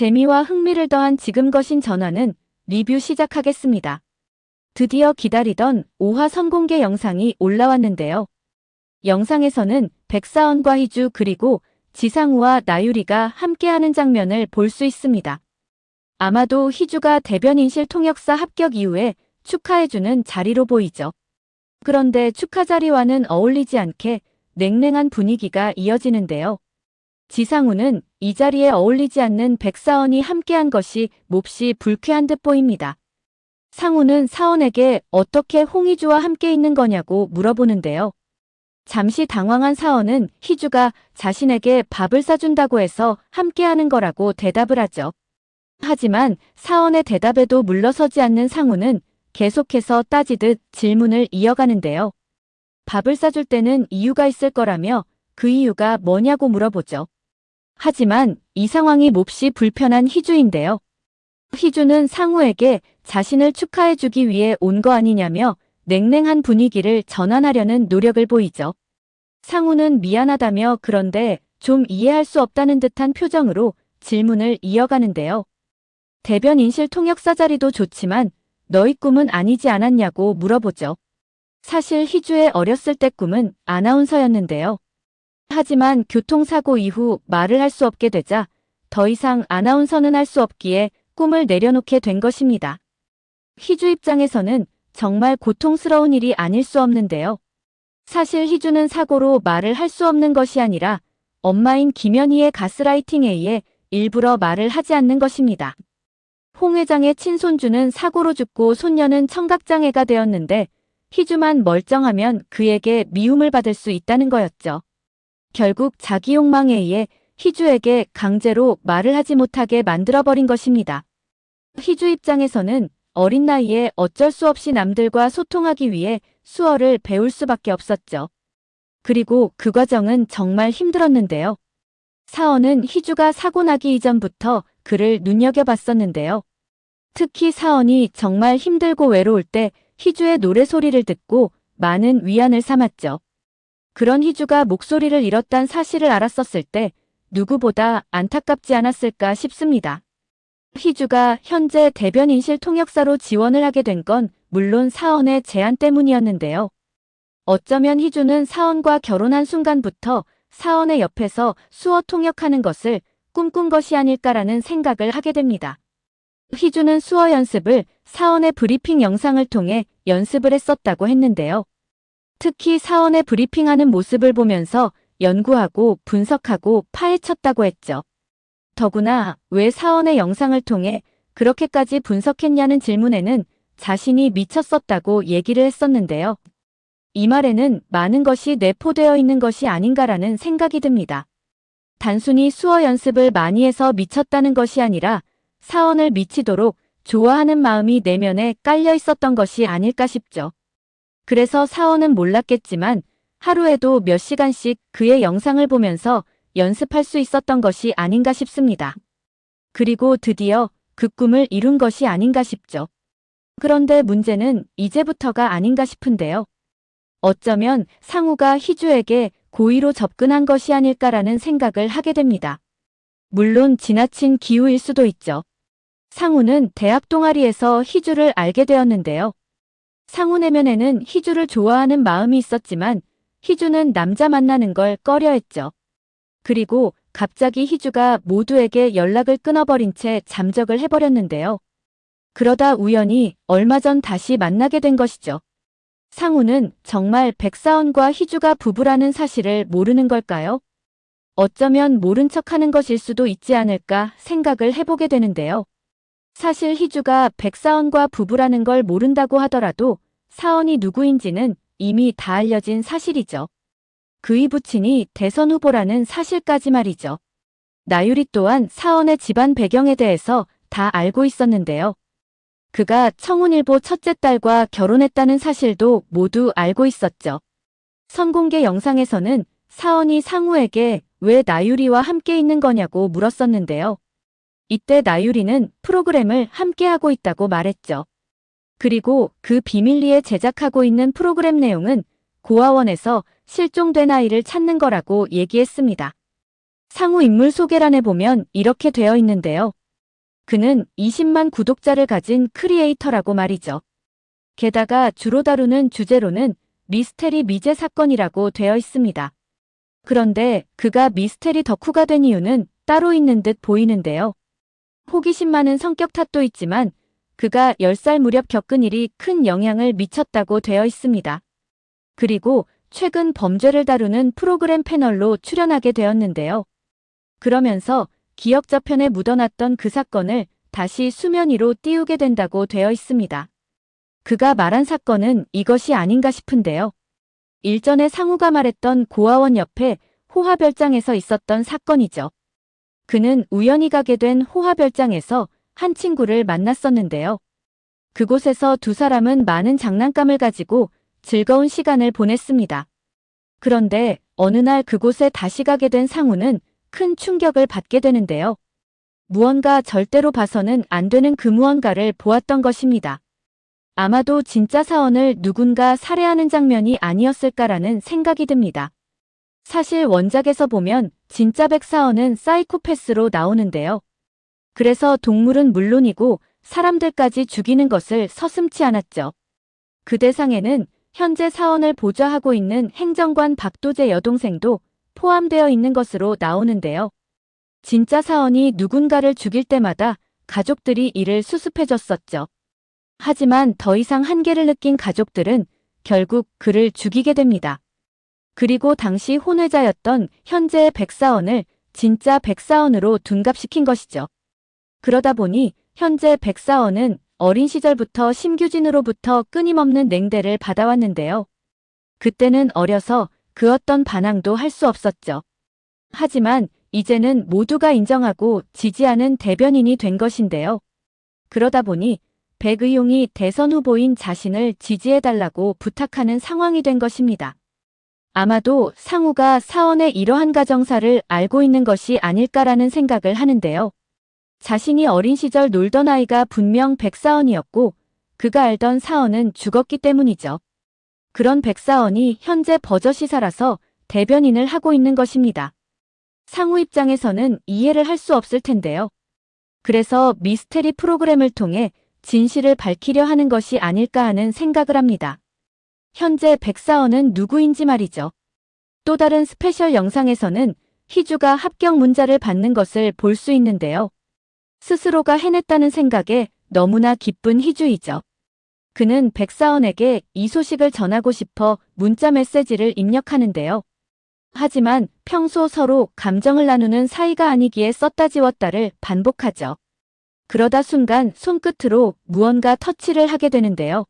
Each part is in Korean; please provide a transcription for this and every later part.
재미와 흥미를 더한 지금 거신 전화는 리뷰 시작하겠습니다. 드디어 기다리던 5화 선공개 영상이 올라왔는데요. 영상에서는 백사원과 희주 그리고 지상우와 나유리가 함께하는 장면을 볼 수 있습니다. 아마도 희주가 대변인실 통역사 합격 이후에 축하해주는 자리로 보이죠. 그런데 축하 자리와는 어울리지 않게 냉랭한 분위기가 이어지는데요. 지상우는 이 자리에 어울리지 않는 백사원이 함께한 것이 몹시 불쾌한 듯 보입니다. 상우는 사원에게 어떻게 홍희주와 함께 있는 거냐고 물어보는데요. 잠시 당황한 사원은 희주가 자신에게 밥을 사준다고 해서 함께하는 거라고 대답을 하죠. 하지만 사원의 대답에도 물러서지 않는 상우는 계속해서 따지듯 질문을 이어가는데요. 밥을 사줄 때는 이유가 있을 거라며 그 이유가 뭐냐고 물어보죠. 하지만 이 상황이 몹시 불편한 희주인데요. 희주는 상우에게 자신을 축하해주기 위해 온 거 아니냐며 냉랭한 분위기를 전환하려는 노력을 보이죠. 상우는 미안하다며 그런데 좀 이해할 수 없다는 듯한 표정으로 질문을 이어가는데요. 대변인실 통역사 자리도 좋지만 너희 꿈은 아니지 않았냐고 물어보죠. 사실 희주의 어렸을 때 꿈은 아나운서였는데요. 하지만 교통사고 이후 말을 할 수 없게 되자 더 이상 아나운서는 할 수 없기에 꿈을 내려놓게 된 것입니다. 희주 입장에서는 정말 고통스러운 일이 아닐 수 없는데요. 사실 희주는 사고로 말을 할 수 없는 것이 아니라 엄마인 김연희의 가스라이팅에 의해 일부러 말을 하지 않는 것입니다. 홍 회장의 친손주는 사고로 죽고 손녀는 청각장애가 되었는데 희주만 멀쩡하면 그에게 미움을 받을 수 있다는 거였죠. 결국 자기 욕망에 의해 희주에게 강제로 말을 하지 못하게 만들어버린 것입니다. 희주 입장에서는 어린 나이에 어쩔 수 없이 남들과 소통하기 위해 수어를 배울 수밖에 없었죠. 그리고 그 과정은 정말 힘들었는데요. 사원은 희주가 사고 나기 이전부터 그를 눈여겨봤었는데요. 특히 사원이 정말 힘들고 외로울 때 희주의 노래소리를 듣고 많은 위안을 삼았죠. 그런 희주가 목소리를 잃었다는 사실을 알았었을 때 누구보다 안타깝지 않았을까 싶습니다. 희주가 현재 대변인실 통역사로 지원을 하게 된 건 물론 사원의 제안 때문이었는데요. 어쩌면 희주는 사원과 결혼한 순간부터 사원의 옆에서 수어 통역하는 것을 꿈꾼 것이 아닐까라는 생각을 하게 됩니다. 희주는 수어 연습을 사원의 브리핑 영상을 통해 연습을 했었다고 했는데요. 특히 사원의 브리핑하는 모습을 보면서 연구하고 분석하고 파헤쳤다고 했죠. 더구나 왜 사원의 영상을 통해 그렇게까지 분석했냐는 질문에는 자신이 미쳤었다고 얘기를 했었는데요. 이 말에는 많은 것이 내포되어 있는 것이 아닌가라는 생각이 듭니다. 단순히 수어 연습을 많이 해서 미쳤다는 것이 아니라 사원을 미치도록 좋아하는 마음이 내면에 깔려 있었던 것이 아닐까 싶죠. 그래서 사원은 몰랐겠지만 하루에도 몇 시간씩 그의 영상을 보면서 연습할 수 있었던 것이 아닌가 싶습니다. 그리고 드디어 그 꿈을 이룬 것이 아닌가 싶죠. 그런데 문제는 이제부터가 아닌가 싶은데요. 어쩌면 상우가 희주에게 고의로 접근한 것이 아닐까라는 생각을 하게 됩니다. 물론 지나친 기우일 수도 있죠. 상우는 대학 동아리에서 희주를 알게 되었는데요. 상우 내면에는 희주를 좋아하는 마음이 있었지만 희주는 남자 만나는 걸 꺼려했죠. 그리고 갑자기 희주가 모두에게 연락을 끊어버린 채 잠적을 해버렸는데요. 그러다 우연히 얼마 전 다시 만나게 된 것이죠. 상우는 정말 백사원과 희주가 부부라는 사실을 모르는 걸까요? 어쩌면 모른 척하는 것일 수도 있지 않을까 생각을 해보게 되는데요. 사실 희주가 백사원과 부부라는 걸 모른다고 하더라도 사원이 누구인지는 이미 다 알려진 사실이죠. 그의 부친이 대선 후보라는 사실까지 말이죠. 나유리 또한 사원의 집안 배경에 대해서 다 알고 있었는데요. 그가 청운일보 첫째 딸과 결혼했다는 사실도 모두 알고 있었죠. 선공개 영상에서는 사원이 상우에게 왜 나유리와 함께 있는 거냐고 물었었는데요. 이때 나유리는 프로그램을 함께하고 있다고 말했죠. 그리고 그 비밀리에 제작하고 있는 프로그램 내용은 고아원에서 실종된 아이를 찾는 거라고 얘기했습니다. 상우 인물 소개란에 보면 이렇게 되어 있는데요. 그는 20만 구독자를 가진 크리에이터라고 말이죠. 게다가 주로 다루는 주제로는 미스테리 미제 사건이라고 되어 있습니다. 그런데 그가 미스테리 덕후가 된 이유는 따로 있는 듯 보이는데요. 호기심 많은 성격 탓도 있지만 그가 10살 무렵 겪은 일이 큰 영향을 미쳤다고 되어 있습니다. 그리고 최근 범죄를 다루는 프로그램 패널로 출연하게 되었는데요. 그러면서 기억 저편에 묻어놨던 그 사건을 다시 수면 위로 띄우게 된다고 되어 있습니다. 그가 말한 사건은 이것이 아닌가 싶은데요. 일전에 상우가 말했던 고아원 옆에 호화별장에서 있었던 사건이죠. 그는 우연히 가게 된 호화별장에서 한 친구를 만났었는데요. 그곳에서 두 사람은 많은 장난감을 가지고 즐거운 시간을 보냈습니다. 그런데 어느 날 그곳에 다시 가게 된 상우는 큰 충격을 받게 되는데요. 무언가 절대로 봐서는 안 되는 그 무언가를 보았던 것입니다. 아마도 진짜 사원을 누군가 살해하는 장면이 아니었을까라는 생각이 듭니다. 사실 원작에서 보면 진짜 백사원은 사이코패스로 나오는데요. 그래서 동물은 물론이고 사람들까지 죽이는 것을 서슴지 않았죠. 그 대상에는 현재 사원을 보좌하고 있는 행정관 박도재 여동생도 포함되어 있는 것으로 나오는데요. 진짜 사원이 누군가를 죽일 때마다 가족들이 이를 수습해줬었죠. 하지만 더 이상 한계를 느낀 가족들은 결국 그를 죽이게 됩니다. 그리고 당시 혼외자였던 현재의 백사원을 진짜 백사원으로 둔갑시킨 것이죠. 그러다 보니 현재 백사원은 어린 시절부터 심규진으로부터 끊임없는 냉대를 받아왔는데요. 그때는 어려서 그 어떤 반항도 할 수 없었죠. 하지만 이제는 모두가 인정하고 지지하는 대변인이 된 것인데요. 그러다 보니 백의용이 대선 후보인 자신을 지지해달라고 부탁하는 상황이 된 것입니다. 아마도 상우가 사원의 이러한 가정사를 알고 있는 것이 아닐까라는 생각을 하는데요. 자신이 어린 시절 놀던 아이가 분명 백사원이었고 그가 알던 사원은 죽었기 때문이죠. 그런 백사원이 현재 버젓이 살아서 대변인을 하고 있는 것입니다. 상우 입장에서는 이해를 할 수 없을 텐데요. 그래서 미스테리 프로그램을 통해 진실을 밝히려 하는 것이 아닐까 하는 생각을 합니다. 현재 백사원은 누구인지 말이죠. 또 다른 스페셜 영상에서는 희주가 합격 문자를 받는 것을 볼 수 있는데요. 스스로가 해냈다는 생각에 너무나 기쁜 희주이죠. 그는 백사원에게 이 소식을 전하고 싶어 문자 메시지를 입력하는데요. 하지만 평소 서로 감정을 나누는 사이가 아니기에 썼다 지웠다를 반복하죠. 그러다 순간 손끝으로 무언가 터치를 하게 되는데요.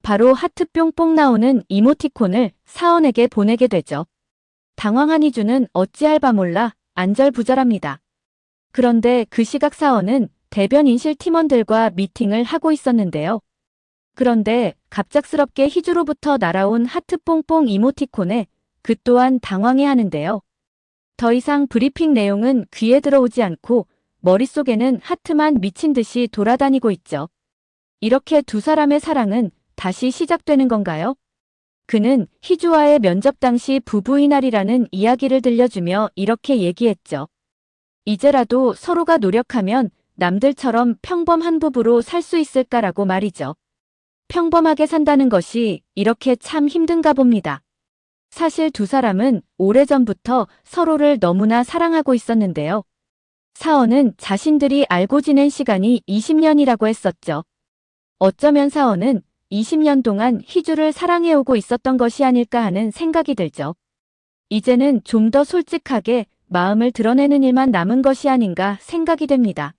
바로 하트 뿅뿅 나오는 이모티콘을 사원에게 보내게 되죠. 당황한 희주는 어찌할 바 몰라 안절부절합니다. 그런데 그 시각 사원은 대변인실 팀원들과 미팅을 하고 있었는데요. 그런데 갑작스럽게 희주로부터 날아온 하트 뽕뽕 이모티콘에 그 또한 당황해하는데요. 더 이상 브리핑 내용은 귀에 들어오지 않고 머릿속에는 하트만 미친 듯이 돌아다니고 있죠. 이렇게 두 사람의 사랑은 다시 시작되는 건가요? 그는 희주와의 면접 당시 부부인 날이라는 이야기를 들려주며 이렇게 얘기했죠. 이제라도 서로가 노력하면 남들처럼 평범한 부부로 살 수 있을까라고 말이죠. 평범하게 산다는 것이 이렇게 참 힘든가 봅니다. 사실 두 사람은 오래전부터 서로를 너무나 사랑하고 있었는데요. 사원은 자신들이 알고 지낸 시간이 20년이라고 했었죠. 어쩌면 사원은 20년 동안 희주를 사랑해오고 있었던 것이 아닐까 하는 생각이 들죠. 이제는 좀 더 솔직하게 마음을 드러내는 일만 남은 것이 아닌가 생각이 됩니다.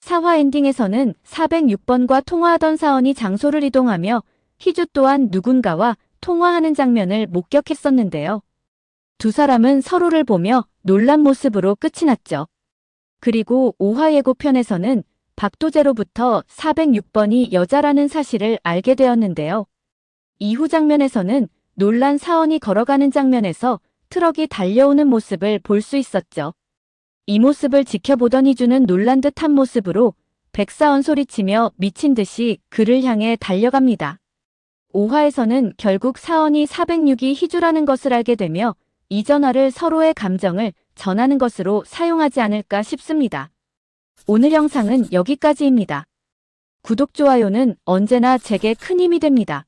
4화 엔딩에서는 406번과 통화하던 사원이 장소를 이동하며 희주 또한 누군가와 통화하는 장면을 목격했었는데요. 두 사람은 서로를 보며 놀란 모습으로 끝이 났죠. 그리고 5화 예고편에서는 박도재로부터 406번이 여자라는 사실을 알게 되었는데요. 이후 장면에서는 놀란 사원이 걸어가는 장면에서 트럭이 달려오는 모습을 볼 수 있었죠. 이 모습을 지켜보던 희주는 놀란 듯한 모습으로 백사원 소리치며 미친 듯이 그를 향해 달려갑니다. 5화에서는 결국 사원이 406이 희주라는 것을 알게 되며 이 전화를 서로의 감정을 전하는 것으로 사용하지 않을까 싶습니다. 오늘 영상은 여기까지입니다. 구독, 좋아요는 언제나 제게 큰 힘이 됩니다.